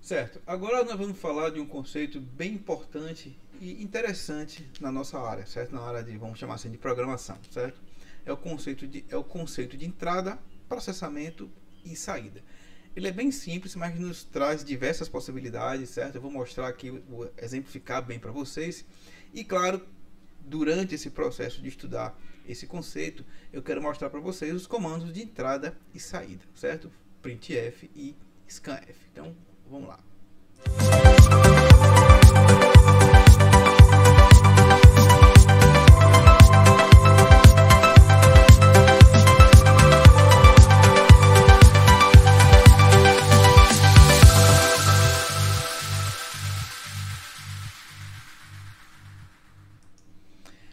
Certo, agora nós vamos falar de um conceito bem importante e interessante na nossa área, certo? Na área de, vamos chamar assim, de programação, certo? É o conceito de entrada, processamento e saída. Ele é bem simples, mas nos traz diversas possibilidades, certo? Eu vou mostrar aqui, vou exemplificar bem para vocês. E claro, durante esse processo de estudar esse conceito, eu quero mostrar para vocês os comandos de entrada e saída, certo? Printf e scanf. Então, vamos lá.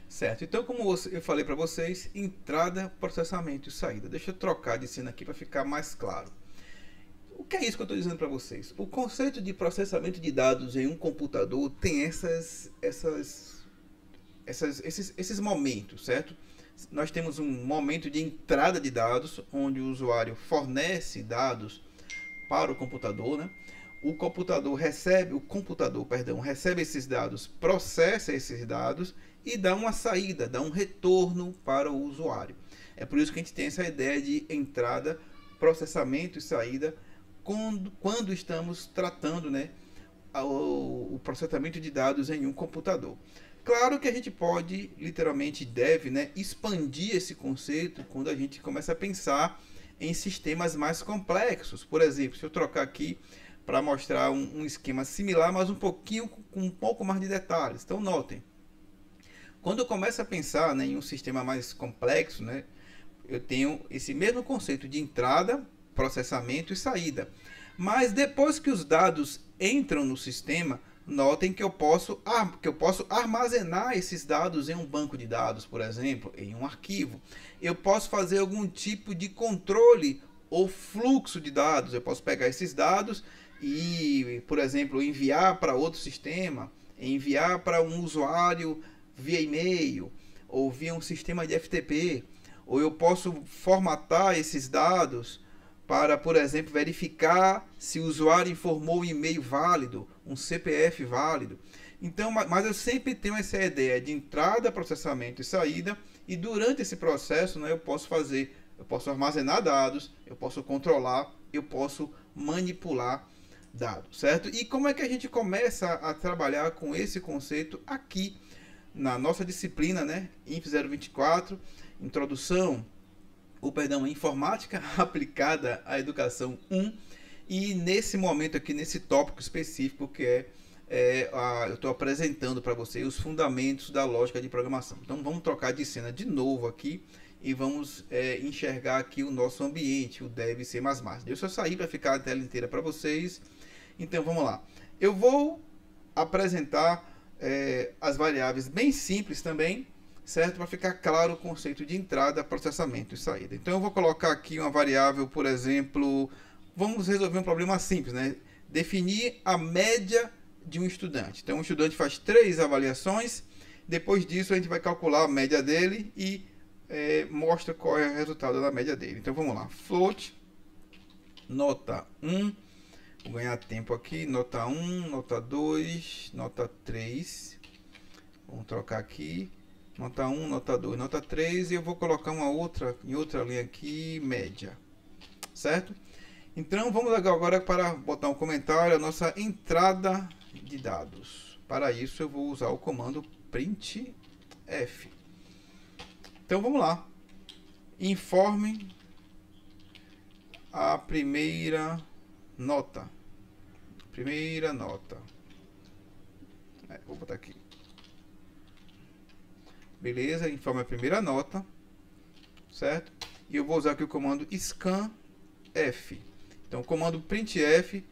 Certo, então como eu falei para vocês, entrada, processamento e saída. Deixa eu trocar de cena aqui para ficar mais claro. O que é isso que eu estou dizendo para vocês? O conceito de processamento de dados em um computador tem esses momentos, certo? Nós temos um momento de entrada de dados, onde o usuário fornece dados para o computador, né? O computador recebe esses dados, processa esses dados e dá uma saída, dá um retorno para o usuário. É por isso que a gente tem essa ideia de entrada, processamento e saída quando estamos tratando, né, o processamento de dados em um computador. Claro que a gente pode, literalmente deve, né, expandir esse conceito quando a gente começa a pensar em sistemas mais complexos. Por exemplo, se eu trocar aqui para mostrar um esquema similar, mas com um pouco mais de detalhes. Então notem, quando eu começo a pensar, né, em um sistema mais complexo, né, eu tenho esse mesmo conceito de entrada, processamento e saída. Mas depois que os dados entram no sistema, notem que eu posso armazenar esses dados em um banco de dados, por exemplo, em um arquivo. Eu posso fazer algum tipo de controle ou fluxo de dados. Eu posso pegar esses dados e, por exemplo, enviar para outro sistema, enviar para um usuário via e-mail ou via um sistema de FTP. Ou eu posso formatar esses dados para, por exemplo, verificar se o usuário informou um e-mail válido, um CPF válido. Então, mas eu sempre tenho essa ideia de entrada, processamento e saída, e durante esse processo, né, eu posso armazenar dados, eu posso controlar, eu posso manipular dados, certo? E como é que a gente começa a trabalhar com esse conceito aqui na nossa disciplina, né, INF 024, introdução, informática aplicada à educação 1, e nesse momento aqui, nesse tópico específico que eu estou apresentando para vocês os fundamentos da lógica de programação. Então vamos trocar de cena de novo aqui e vamos enxergar aqui o nosso ambiente, o Dev C++. Deixa eu sair para ficar a tela inteira para vocês. Então vamos lá. Eu vou apresentar as variáveis bem simples também, certo? Para ficar claro o conceito de entrada, processamento e saída. Então eu vou colocar aqui uma variável, por exemplo, vamos resolver um problema simples, né? Definir a média de um estudante. Então um estudante faz 3 avaliações, depois disso a gente vai calcular a média dele e mostra qual é o resultado da média dele. Então vamos lá, float, nota 1, vou ganhar tempo aqui, nota 1, nota 2, nota 3, vamos trocar aqui, nota 1, nota 2, nota 3, e eu vou colocar em outra linha aqui, média, certo? Então vamos agora para botar um comentário, a nossa entrada de dados. Para isso eu vou usar o comando printf. Então vamos lá, informe a primeira nota. Vou botar aqui. Beleza, informe a primeira nota, certo? E eu vou usar aqui o comando scanf. Então o comando printf,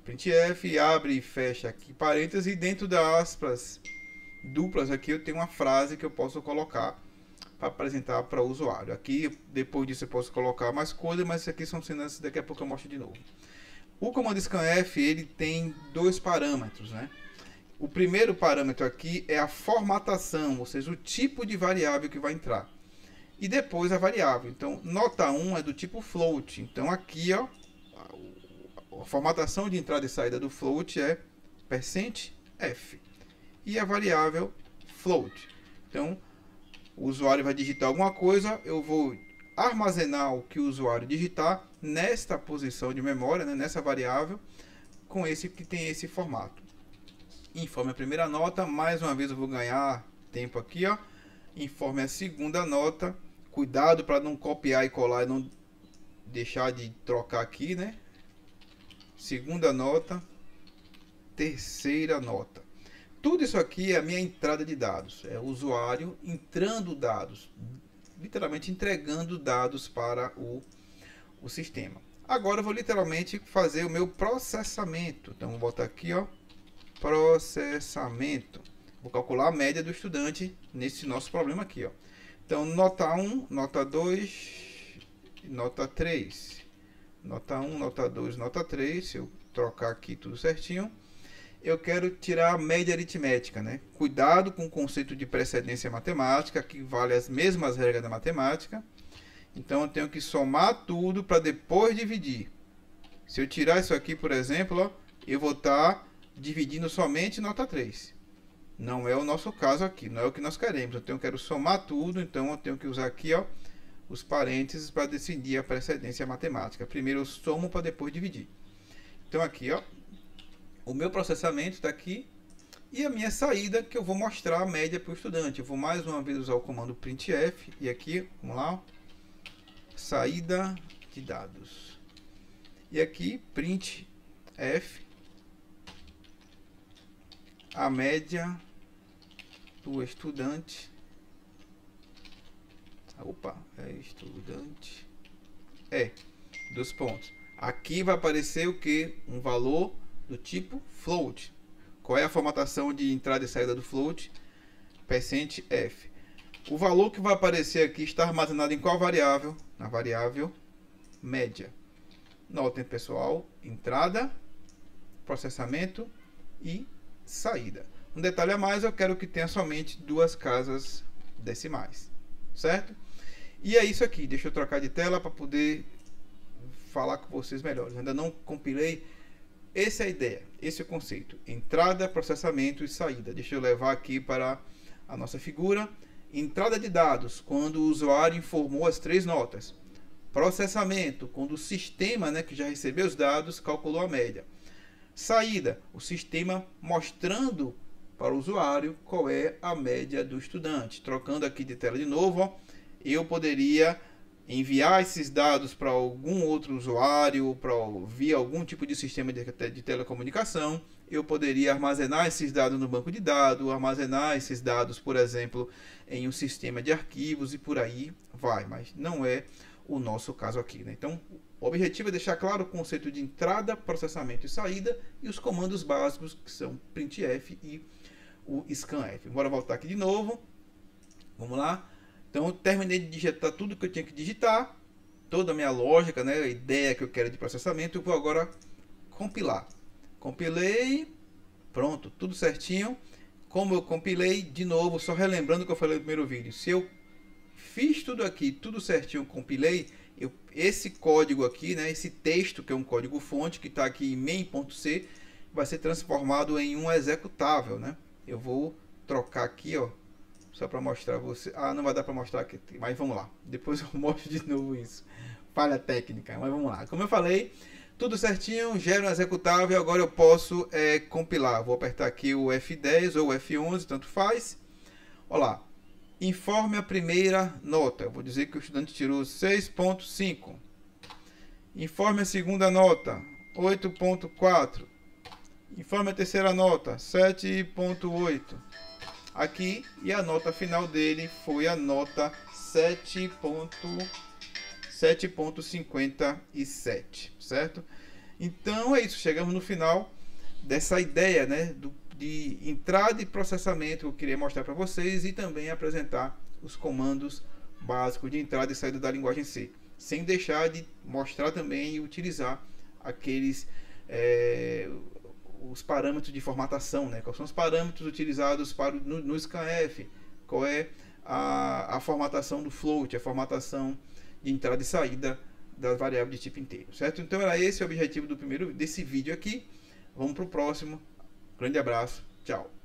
printf abre e fecha aqui parênteses, e dentro das aspas duplas aqui eu tenho uma frase que eu posso colocar para apresentar para o usuário. Aqui depois disso eu posso colocar mais coisas, mas isso aqui são cenas, daqui a pouco eu mostro de novo. O comando scanf, ele tem 2 parâmetros, né? O primeiro parâmetro aqui é a formatação, ou seja, o tipo de variável que vai entrar. E depois a variável. Então, nota 1 é do tipo float. Então, aqui, ó, a formatação de entrada e saída do float é %f. E a variável float. Então, o usuário vai digitar alguma coisa, eu vou armazenar o que o usuário digitar nesta posição de memória, né, nessa variável, com esse que tem esse formato. Informe a primeira nota, mais uma vez eu vou ganhar tempo aqui, ó. Informe a segunda nota, cuidado para não copiar e colar e não deixar de trocar aqui, né? Segunda nota, terceira nota. Tudo isso aqui é a minha entrada de dados, é o usuário entrando dados, literalmente entregando dados para o sistema. Agora eu vou literalmente fazer o meu processamento. Então vou botar aqui, ó, processamento. Vou calcular a média do estudante nesse nosso problema aqui, ó. Então nota 1, nota 2, nota 3. Nota 1, nota 2, nota 3. Se eu trocar aqui tudo certinho, eu quero tirar a média aritmética, né? Cuidado com o conceito de precedência matemática, que vale as mesmas regras da matemática. Então eu tenho que somar tudo para depois dividir. Se eu tirar isso aqui, por exemplo, ó, eu vou estar dividindo somente nota 3. Não é o nosso caso aqui, não é o que nós queremos. Então eu quero somar tudo, então eu tenho que usar aqui, ó, os parênteses para decidir a precedência matemática. Primeiro eu somo para depois dividir. Então aqui, ó, o meu processamento está aqui e a minha saída, que eu vou mostrar a média para o estudante. Eu vou mais uma vez usar o comando printf e aqui, vamos lá, saída de dados. E aqui, printf, a média do estudante. Opa, é estudante. Dos pontos. Aqui vai aparecer o que? Um valor do tipo float. Qual é a formatação de entrada e saída do float? %f. O valor que vai aparecer aqui está armazenado em qual variável? Na variável média. Notem, pessoal, entrada, processamento e saída. Um detalhe a mais, eu quero que tenha somente 2 casas decimais, certo? E é isso aqui. Deixa eu trocar de tela para poder falar com vocês melhor. Eu ainda não compilei. Essa é a ideia, esse é o conceito. Entrada, processamento e saída. Deixa eu levar aqui para a nossa figura. Entrada de dados, quando o usuário informou as 3 notas. Processamento, quando o sistema, né, que já recebeu os dados, calculou a média. Saída, o sistema mostrando para o usuário qual é a média do estudante. Trocando aqui de tela de novo, ó, eu poderia enviar esses dados para algum outro usuário, via algum tipo de sistema de telecomunicação. Eu poderia armazenar esses dados no banco de dados, armazenar esses dados, por exemplo, em um sistema de arquivos e por aí vai, mas não é o nosso caso aqui, né? Então, o objetivo é deixar claro o conceito de entrada, processamento e saída e os comandos básicos que são printf e o scanf. Bora voltar aqui de novo. Vamos lá. Então eu terminei de digitar tudo que eu tinha que digitar, toda a minha lógica, né, a ideia que eu quero de processamento. Eu vou agora compilar. Compilei, pronto, tudo certinho. Como eu compilei, de novo, só relembrando o que eu falei no primeiro vídeo. Se eu fiz tudo aqui, tudo certinho, compilei, esse código aqui, né, esse texto que é um código fonte que está aqui em main.c, vai ser transformado em um executável, né? Eu vou trocar aqui, ó. Só para mostrar você. Ah, não vai dar para mostrar aqui, mas vamos lá. Depois eu mostro de novo isso. Falha técnica, mas vamos lá. Como eu falei, tudo certinho, gera um executável. Agora eu posso compilar. Vou apertar aqui o F10 ou o F11, tanto faz. Olha lá. Informe a primeira nota. Eu vou dizer que o estudante tirou 6.5. Informe a segunda nota, 8.4. Informe a terceira nota, 7.8. Aqui, e a nota final dele foi a nota 7.57, certo? Então é isso, chegamos no final dessa ideia, né, de entrada e processamento que eu queria mostrar para vocês e também apresentar os comandos básicos de entrada e saída da linguagem C, sem deixar de mostrar também e utilizar aqueles os parâmetros de formatação, né? Quais são os parâmetros utilizados no scanf, qual é a formatação do float, a formatação de entrada e saída das variáveis de tipo inteiro, certo? Então era esse o objetivo desse vídeo aqui. Vamos para o próximo. Grande abraço, tchau.